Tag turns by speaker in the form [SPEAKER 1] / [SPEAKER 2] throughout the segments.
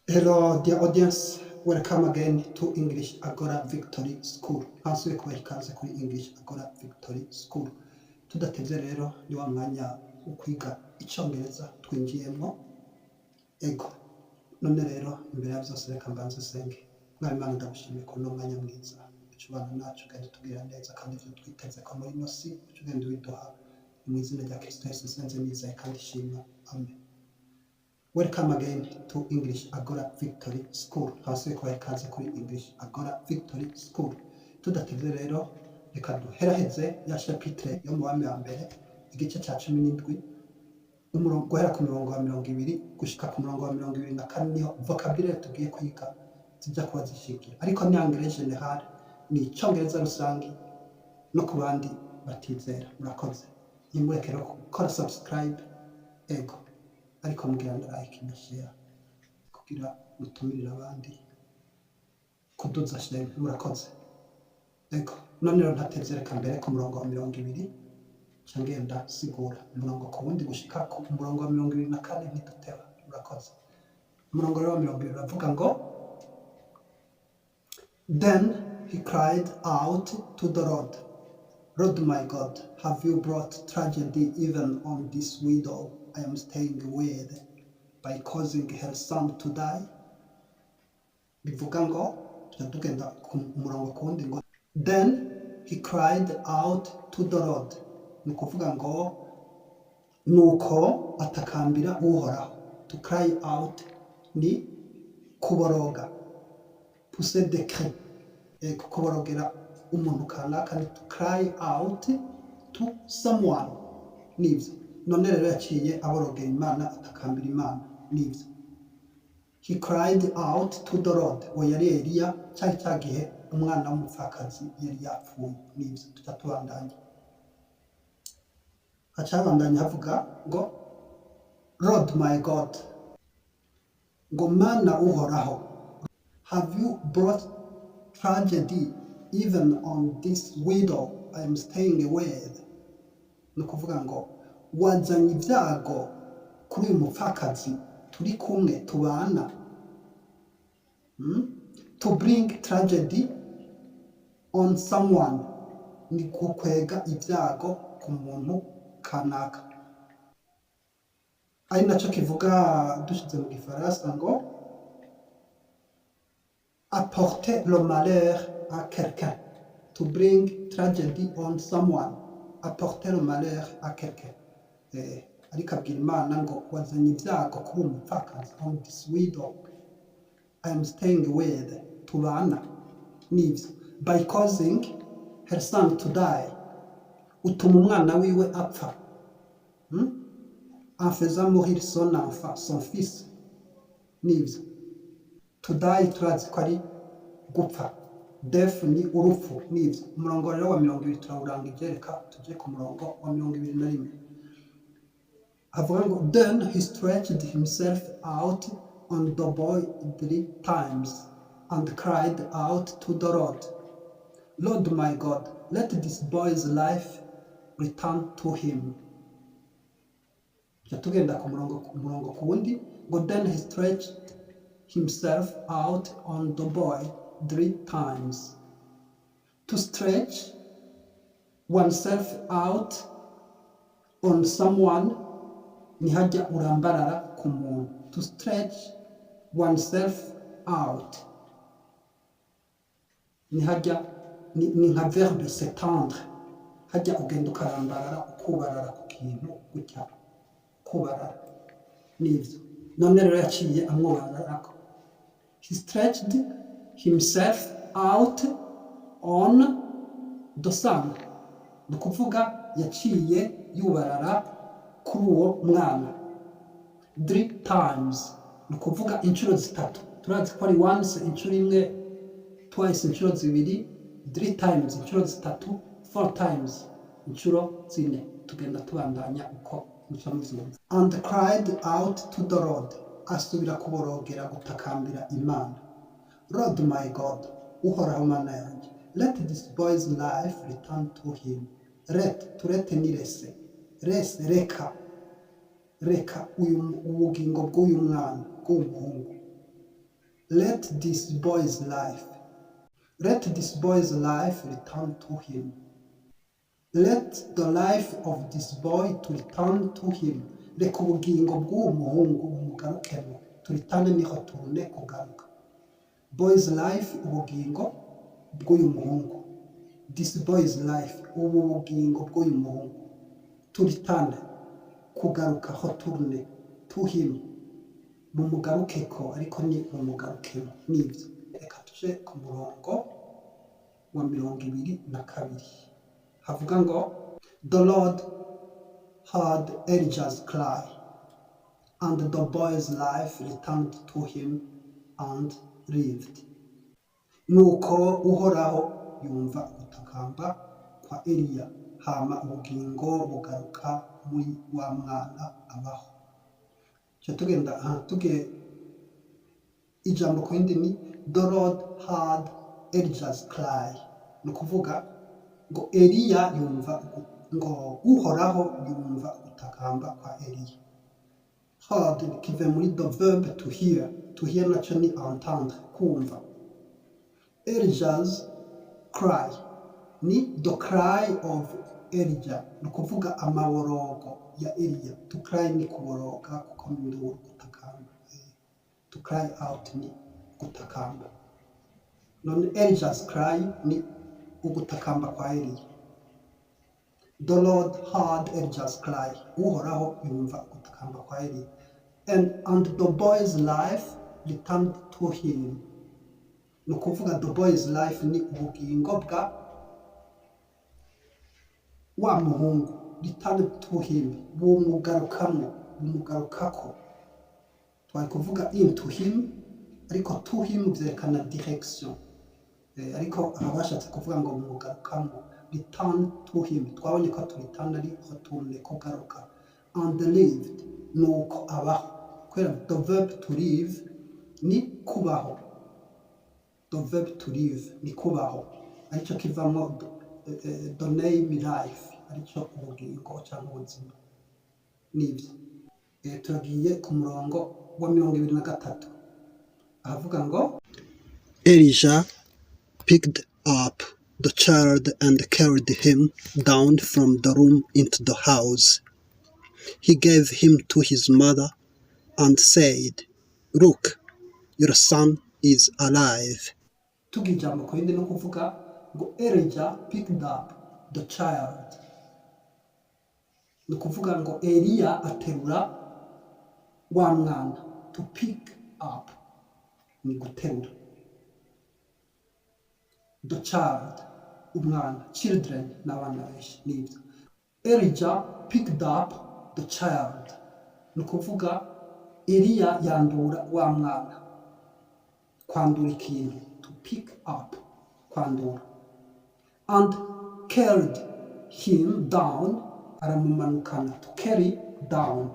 [SPEAKER 1] Hello, dear audience. Welcome again to English Agora Victory School. Hansuye kubaha ikaze kuri English Agora Victory School. Tudatevye rero ni wa mwanya wo kwiga icongereza twinjiyemwo. Ego. None rero imbere ya vyose reka mbanze senge. Mwari Imana ndagushimiye ko no mwanya mwiza. Ucubana nacu kandi tugira neza kandi ivyo twiteze ko muri ino si ucugenda widuha mu izina rya Kristo Yesu senze nizeye kandi shima. Amen. Welcome again to English Agora Victory School. Hansuye kubaha ikaze kuri English Agora Victory School. Tudatevye rero reka duheraheze ya chapitre yo mu wami wa mbere igice ca 17 umurongo guhera ku murongo wa 20 gushika ku murongo wa 24 niho vocabulary tugiye kwiga zijya kuba zishikiye, ariko ni anglais general, ni icongereza rusangi no ku bandi batizera. Murakoze nimureke rero gukora subscribe, ego, ariko mugira like na share kugira mutumirira abandi kuduza share. Murakoze, ego. None rero ntatevye reka mbere ku murongo wa 20 ngenda sigura umurongo ku wundi gushika ku murongo wa 24 ntituteba. Murakoze. Umurongo rero wa 20 uravuga ngo, Then he cried out to the Lord, Lord my God, have you brought tragedy even on this widow I am staying with by causing her son to die? Bivuga ngo tugenda ku murongo ku wundi ngo, Then he cried out to the Lord. Ni kuvuga ngo nuko atakambira uhoraho. To cry out ni kuboroga, pousser des cris, kuborogera umuntu kanaka ni to cry out to someone. Nivyo none rero yaciye aborogera Imana, atakambira Imana. Nivyo he cried out to the Lord. We yari Eliya cyari cyagihe umwana w'umupfakazi yari yapfuye. Nivyo tutatubandanya acabandanya havuga ngo, Lord my God, ngo Mana uhoraho, have you brought tragedy even on this widow I am staying with? Ni kuvuga ngo wazanye ibyago kuri uyu mupfakazi turi kumwe tubana. To bring tragedy on someone ni kukwega ibyago ku muntu kanaka, ari naco kivuga dushize mu gifaransa ngo apporter le malheur à quelqu'un. To bring tragedy on someone, apporter le malheur à quelqu'un. Ariko abwira Imana ngo wazanye ibyago kuri uyu mupfakazi, on this widow I am staying with, tubana. Nivyo by causing her son to die, utuma umwana wiwe apfa, en faisant mourir son enfant, son fils. Nivyo to die turazi ko ari gupfa, death ni urupfu. Nivyo umurongo rero wa 20 turawurangije, reka tuje ku murongo wa 21 havuga ngo, Then he stretched himself out on the boy 3 times and cried out to the Lord, Lord my God, let this boy's life return to him. Tugenda ku murongo ku wundi ngo, Then he stretched himself out on the boy 3 times. To stretch oneself out on someone ni hajya urambarara ku muntu. To stretch oneself out ni hajya ni nka verbe s'étendre, hajya ugenda ukarambarara ukubarara ku kintu gutya, kubarara. Nivyo none rero yaciye amwobararako. He stretched himself out on the son, ni kuvuga yaciye yubarara kuri uwo mwana 3 times, ni kuvuga inshuro zitatu. Turazi ko ari once inshuro imwe, twice inshuro zibiri, 3 times inshuro zitatu, 4 times inshuro zine. Tugenda tubandanya uko mucamuzumva. And cried out to the Lord, asubira kuborogera gutakambira Imana, Lord my God, uhoraho Mana yanjye, let this boy's life return to him. Turete ni rese, reka ubugingo bw'uyu mwana bw'umuhungu let this boy's life return to him. Let the life of this boy to return to him. Reka ubugingo bw'uwo muhungu bumugarukemo. Turitane niho turune kugaruka. Boy's life, ubugingo bw'uyu muhungu. This boy's life, ubu bugingo bw'uyu muhungu. Turitane kugaruka ho turune to him. Bumugarukeko ariko ni bumugarukemo. Nibyo. Reka tuje ku murongo wa 22. Havuga ngo, the Lord heard Elijah's cry, and the boy's life returned to him and lived. Nuko Uhoraho yumva gutakamba kwa Eliya, hama ubugingo bugaruka muri wa mwana abaho. Tugenda tuge ijambo ku yindi ni the Lord heard Elijah's cry. Ni ukuvuga ngo Eliya yumva, ngo Uhoraho yumva gutakamba kwa Eliya. Heard kive muri the verb to hear. To hear nacyo ni entendre, kumva. Elijah's cry ni the cry of Elijah. Ni ukuvuga amaborogo ya Eliya. To cry ni kuboroga, kuko nduru gutakamba. To cry out ni gutakamba. None Elijah's cry ni ugutakamba kwa Eliya. The Lord heard Elijah's cry. Uhoraho yumva gutakamba kwa Eliya. And the boy's life returned to him. Ni ukuvuga the boy's life ni ubugingo bwa wa muhungu. Returned to him. Bumugarukako. Twari kuvuga into him, ariko to him byerekana direction. Ariko abashatse kuvuga ngo bumugarukamo. Return to him. Twabonye ko turitana ari retourne, kugaruka. And lived, nuko abaho. Kubera the verb to live ni kubaho. The verb to live ni kubaho. Aricyo kivamo the name life. Aricyo ubugingo cyangwa ubuzima. Nibyo. Turagiye ku murongo wa 23. Ahavuga ngo, Elijah picked up the child and carried him down from the room into the house. He gave him to his mother and said, "Look, your son is alive." Tugijambo ku yindi no kuvuga ngo Elijah picked up the child. Ni kuvuga ngo Eliya aterura wa mwana. To pick up ni guterura. The child, umwana. Children n'abana benshi nibyo. Elijah picked up the child. Ni kuvuga Eliya yandura wa mwana. Kwandura ikintu. To pick up, kwandura. And carried him down, aramumanukana. To carry down.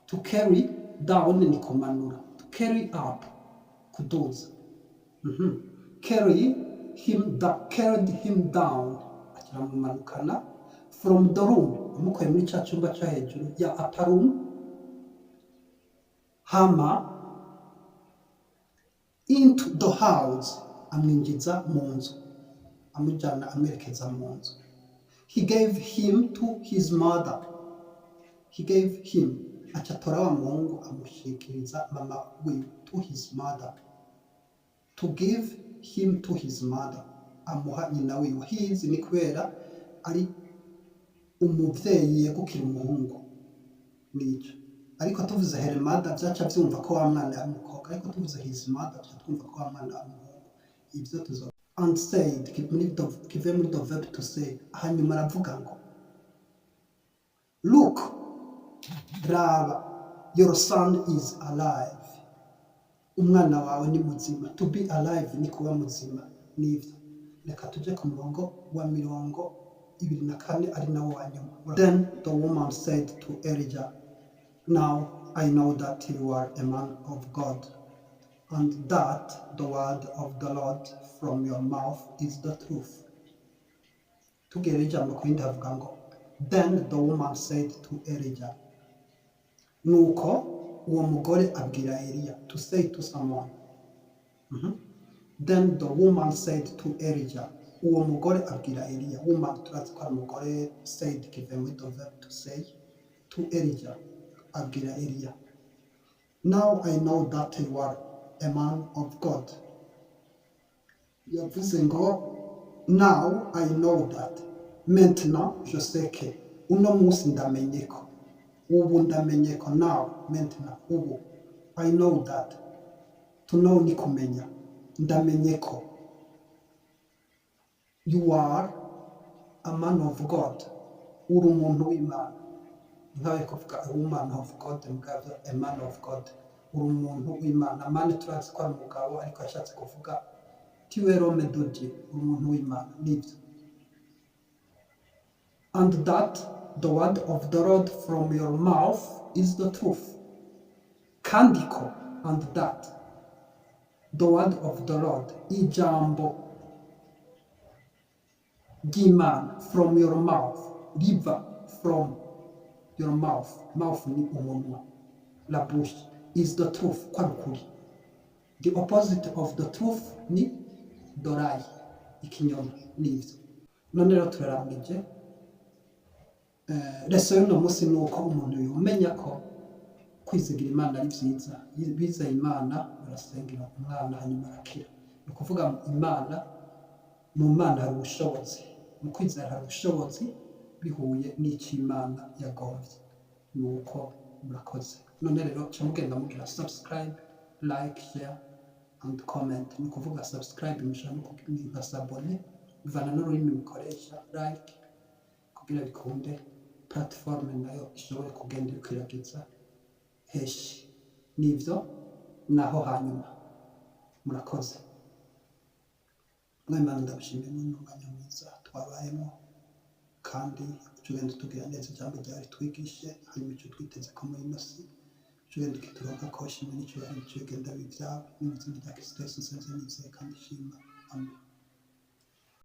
[SPEAKER 1] To carry down ni kumanura. To carry up, kuduza. Carried him down, aramumanukana. From the room, amukuye muri cya cyumba cyo hejuru ya upper room. Hama into the house, amwinjiza mu nzu. Amujyana amwerekeza mu nzu. He gave him to his mother. He gave him, acatora wa muhungu amushikiriza mama wiwe. To his mother. To give him to his mother. Amuha nyina wiwe. His ni kubera ari umuvyeyi yegukira umuhungu. Nico. Ariko tuvuze her mother byaca byumva ko wa mwana ari umukobwa. Ariko tuvuze his mother byaca twumva ko wa mwana ari umuhungu. Ibyo tuzo. And said, kive muri the verb to say. Hanyuma aravuga ngo, look, raba, your son is alive. Umwana wawe ni muzima. To be alive ni kuba muzima. Nivyo. Reka tuje ku murongo wa 24 ari nawo wa nyuma. Then the woman said to Elijah, "Now I know that you are a man of God, and that the word of the Lord from your mouth is the truth." Tugere ijambo ku yindi havuga ngo, then the woman said to Elijah. Nuko uwo mugore abwira Eliya. To say to someone. Then the woman said to Elijah, uwo mugore abwira Eliya, woman turazi ko ari umugore, said kivuye muri the verb to say, to Elijah abwira Eliya, now I know that you are a man of God. Yavuze ngo now I know that, maintenant je sais que, uno munsi ndamenye ko, ubu ndamenye ko, now maintenant ubu, I know that, to know ni kumenya, ndamenye ko, you are a man of God, uri umuntu w'Imana. Nkawe kuvuga a woman of God, mugabo a man of God, uri umuntu w'Imana. Man turazi ko ari umugabo, ariko yashatse kuvuga tiwero medoje, uri umuntu w'Imana. Nibyo. And that the word of the Lord from your mouth is the truth. Kandi ko, and that the word of the Lord, ijambo ry'Imana, from your mouth, riva from your mouth, mouth ni umunwa, la bouche, is the truth, kwa ukuri. The opposite of the truth ni dorai, ikinyoma, nivyo. None rero turarangije. Reso y'uno munsi ni uko umuntu yomenya ko kwizigira Imana ari vyiza. Bizeye Imana barasengera umwana hanyuma arakira. Ni ukuvuga Imana, mu Mana hari ubushobozi, mu kwizera hari ubushobozi bihuye n'icyo Imana yagomvye. Nuko murakoze. None rero ca mugenda mugira subscribe, like, share and comment. Ni ukuvuga subscribe mushaka no kugira s'abone, bivana n'ururimi mukoresha, like kugira bikunde platform nayo ishobore kugenda ikwiragiza heshi. Nivyo naho hanyuma murakoze. Mwemana ndabashimiye mu mwanya mwiza twabayemo, kandi tugenda tugira neza ijambo ryari twigishe, hanyuma icyo twiteze ko muri ino si tugenda kituronka ko shimwe n'icyo ari cyo genda bivyawe n'ubuzima bwa Kristo Yesu nsenze nizeye kandi shima. Amen.